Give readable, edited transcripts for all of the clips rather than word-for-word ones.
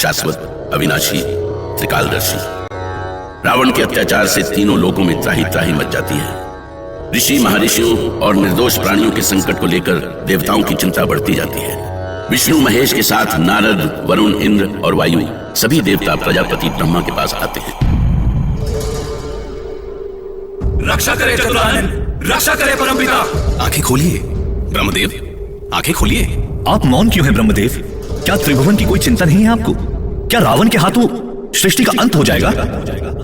शाश्वत, अविनाशी, त्रिकालदर्शी। रावण के अत्याचार से तीनों लोकों में त्राही त्राही मच जाती है। ऋषि, महर्षियों और निर्दोष प्राणियों के संकट को लेकर देवताओं की चिंता बढ़ती जाती है। विष्णु महेश के साथ नारद, वरुण, इंद्र और वायु सभी देवता प्रजापति ब्रह्मा के पास आते हैं। रक्षा करे चतुरानन, रक्षा करे परमपिता। आंखें खोलिए ब्रह्मदेव, आंखें खोलिए। आप मौन क्यों हैं ब्रह्मदेव? क्या त्रिभुवन की कोई चिंता नहीं है आपको? क्या रावण के हाथों सृष्टि का अंत हो जाएगा?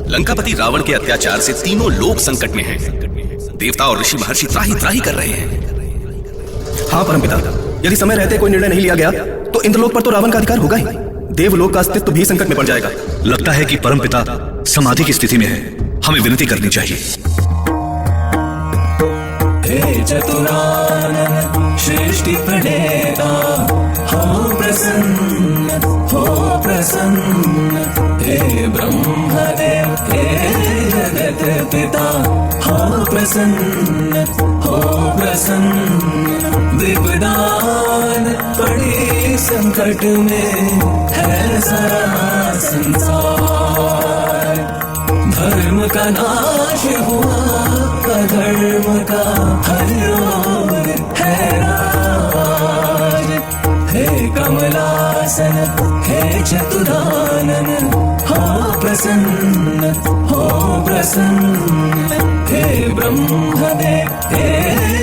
लंकापति रावण के अत्याचार से तीनों लोग संकट में हैं। देवता और ऋषि महर्षि त्राही त्राही कर रहे हैं। हाँ परमपिता, यदि समय रहते कोई निर्णय नहीं लिया गया तो इंद्रलोक पर तो रावण का अधिकार होगा ही। देवलोक का अस्तित्व भी संकट में पड़ जाएगा। लगता है कि परमपिता समाधि की स्थिति में है। हमें विनती करनी चाहिए। हे चतुरानन सृष्टि प्रणेता, हो प्रसन्न, हो प्रसन्न। हे ब्रह्मदेव, हे जगत पिता, हो प्रसन्न, हो प्रसन्न। विपदान पड़ी संकट में है सारा संसार। धर्म का नाश हुआ, अधर्म का हर ओर है राज। हे कमलासन, हे चतुरानन, हो प्रसन्न, हो प्रसन्न। हे ब्रह्मदेव, हे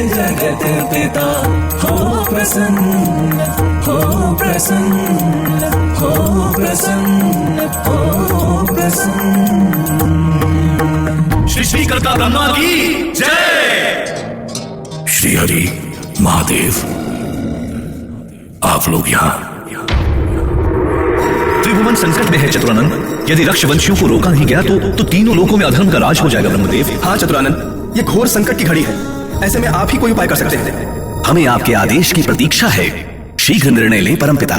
जगत पिता, हो प्रसन्न, हो प्रसन्न, हो प्रसन्न, हो प्रसन्न। श्री श्री करता ब्रह्मा की जय। श्री हरि महादेव, आप लोग यहाँ। त्रिभुवन संकट में है चतुरानन। यदि रक्षवंशियों को रोका नहीं गया तो तीनों लोकों में अधर्म का राज हो जाएगा ब्रह्मदेव। हाँ चतुरानन, ये घोर संकट की घड़ी है। ऐसे में आप ही कोई उपाय कर सकते हैं। हमें आपके आदेश की प्रतीक्षा है। शीघ्र निर्णय ले परमपिता।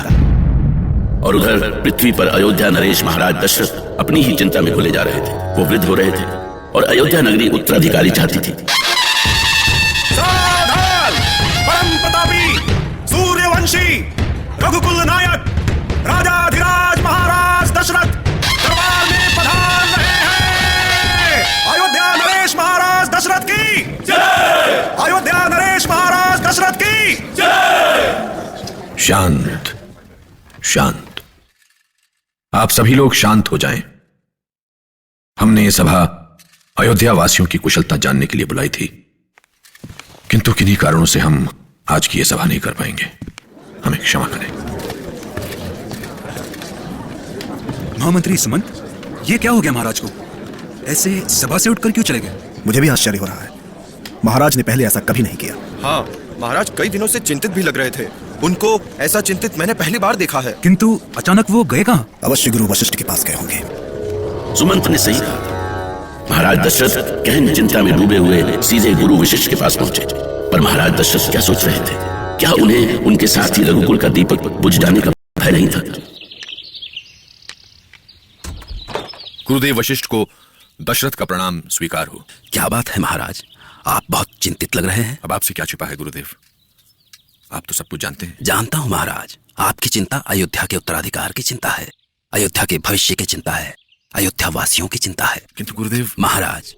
और उधर पृथ्वी पर अयोध्या नरेश महाराज दशरथ अपनी ही चिंता में घुले जा रहे थे। वो वृद्ध हो रहे थे और अयोध्या नगरी उत्तराधिकारी चाहती थी। सावधान! परम प्रतापी, सूर्यवंशी, रघुकुल नायक, राजाधिराज महाराज दशरथ दरबार में पधार रहे हैं। अयोध्या नरेश महाराज दशरथ की जय! अयोध्या नरेश महाराज दशरथ की जय! शांत शांत, आप सभी लोग शांत हो जाएं। हमने ये सभा अयोध्या वासियों की कुशलता जानने के लिए बुलाई थी, किंतु किन्हीं कारणों से हम आज की ये सभा नहीं कर पाएंगे। हमें क्षमा करें। महामंत्री सुमंत, ये क्या हो गया महाराज को? ऐसे सभा से उठकर क्यों चले गए? मुझे भी आश्चर्य हो रहा है। महाराज ने पहले ऐसा कभी नहीं किया। हाँ, महाराज कई दिनों से चिंतित भी लग रहे थे। उनको ऐसा चिंतित मैंने पहली बार देखा है। किंतु अचानक वो गए कहाँ? अवश्य गुरु वशिष्ठ के पास गए होंगे। सुमंत ने सही कहा। महाराज दशरथ गहन चिंता में डूबे हुए सीधे गुरु वशिष्ठ के पास पहुंचे। पर महाराज दशरथ क्या सोच रहे थे? क्या उन्हें उनके साथी रघुकुल का दीपक बुझ जाने का भय नहीं था? गुरुदेव वशिष्ठ को दशरथ का प्रणाम स्वीकार हो। क्या बात है महाराज, आप बहुत चिंतित लग रहे हैं। अब आपसे क्या छिपा है गुरुदेव, आप तो सब कुछ जानते हैं। जानता हूं महाराज, आपकी चिंता अयोध्या के उत्तराधिकार की चिंता है, अयोध्या के भविष्य की चिंता है, अयोध्या वासियों की चिंता है। किंतु गुरुदेव। महाराज,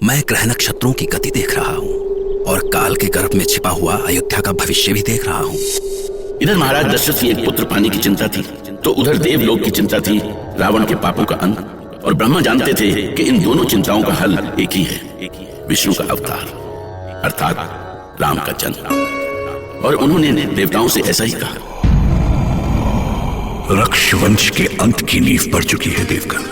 मैं ग्रह नक्षत्रों की गति देख रहा हूँ और काल के गर्भ में छिपा हुआ अयोध्या का भविष्य भी देख रहा हूँ। इधर महाराज दशरथ की एक पुत्र पाने की चिंता थी, तो उधर देवलोक की चिंता थी, रावण के पापों का अंत। और ब्रह्मा जानते थे कि इन दोनों चिंताओं का हल एक ही है, विष्णु का अवतार अर्थात राम का जन्म। और उन्होंने देवताओं से ऐसा ही कहा। रक्षवंश के अंत की नींव पड़ चुकी है देवगण।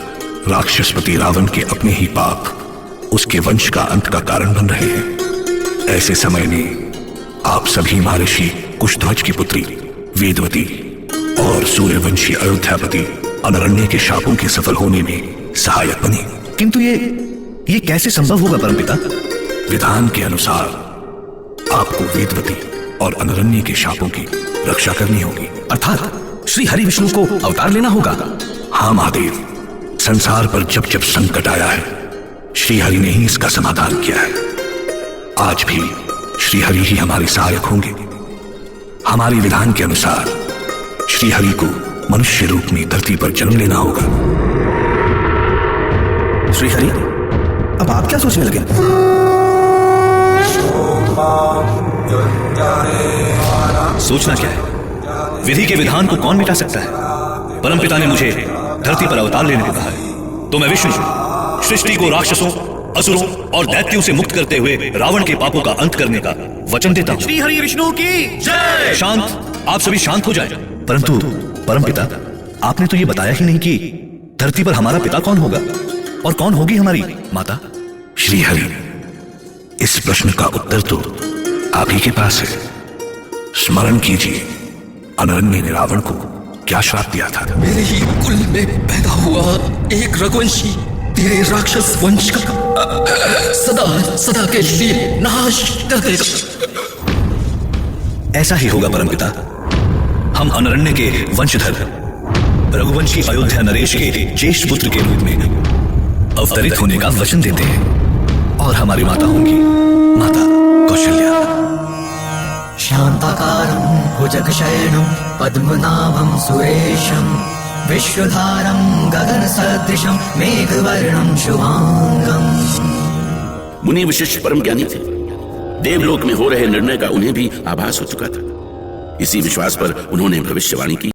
राक्षसपति रावण के अपने ही पाप उसके वंश का अंत का कारण बन रहे हैं। ऐसे समय में आप सभी महर्षि कुशध्वज की पुत्री वेदवती और सूर्यवंशी अयोध्यापति अनरण्य के शापों के सफल होने में सहायक बनी। किंतु ये कैसे संभव होगा परमपिता? विधान के अनुसार आपको वेदवती और अनरण्य के शापों की रक्षा करनी होगी। अर्थात श्री हरि विष्णु को अवतार लेना होगा। हाँ महादेव, संसार पर जब जब संकट आया है, श्री हरि ने ही इसका समाधान किया है। आज भी श्री हरि ही हमारे सहायक होंगे। हमारे विधान के अनुसार श्री हरि को मनुष्य रूप में धरती पर जन्म लेना होगा। श्रीहरि, अब आप क्या सोचने लगे? सोचना क्या है? विधि के विधान को कौन मिटा सकता है? परमपिता ने मुझे धरती पर अवतार लेने को कहा है, तो मैं विष्णु सृष्टि को राक्षसों, असुरों और दैत्यों से मुक्त करते हुए रावण के पापों का अंत करने का वचन देता हूं। श्री हरि विष्णु की जय। शांत, आप सभी शांत हो जाएं। परंतु परमपिता, आपने तो ये बताया ही नहीं कि धरती पर हमारा पिता कौन होगा और कौन होगी हमारी माता। श्रीहरि, इस प्रश्न का उत्तर तो आप ही के पास है। स्मरण कीजिए, अनरण्य ने रावण को क्या श्राप दिया था। मेरे ही कुल में पैदा हुआ एक रघुवंशी तेरे राक्षस वंश का सदा सदा के लिए नाश कर देगा। ऐसा ही होगा परमपिता। हम अनरण्य के वंशधर रघुवंशी अयोध्या नरेश के ज्येष्ठ पुत्र के रूप में अवतरित होने का वचन देते हैं और हमारी माता होंगी माता कौशल्या। शांताकारं भुजगशयनं पद्मनाभं सुरेशं विश्वधारं गगनसदृशं मेघवर्णं शुभांगं। मुनि विशिष्ट परम ज्ञानी थे। देवलोक में हो रहे निर्णय का उन्हें भी आभास हो चुका था। इसी विश्वास पर उन्होंने भविष्यवाणी की।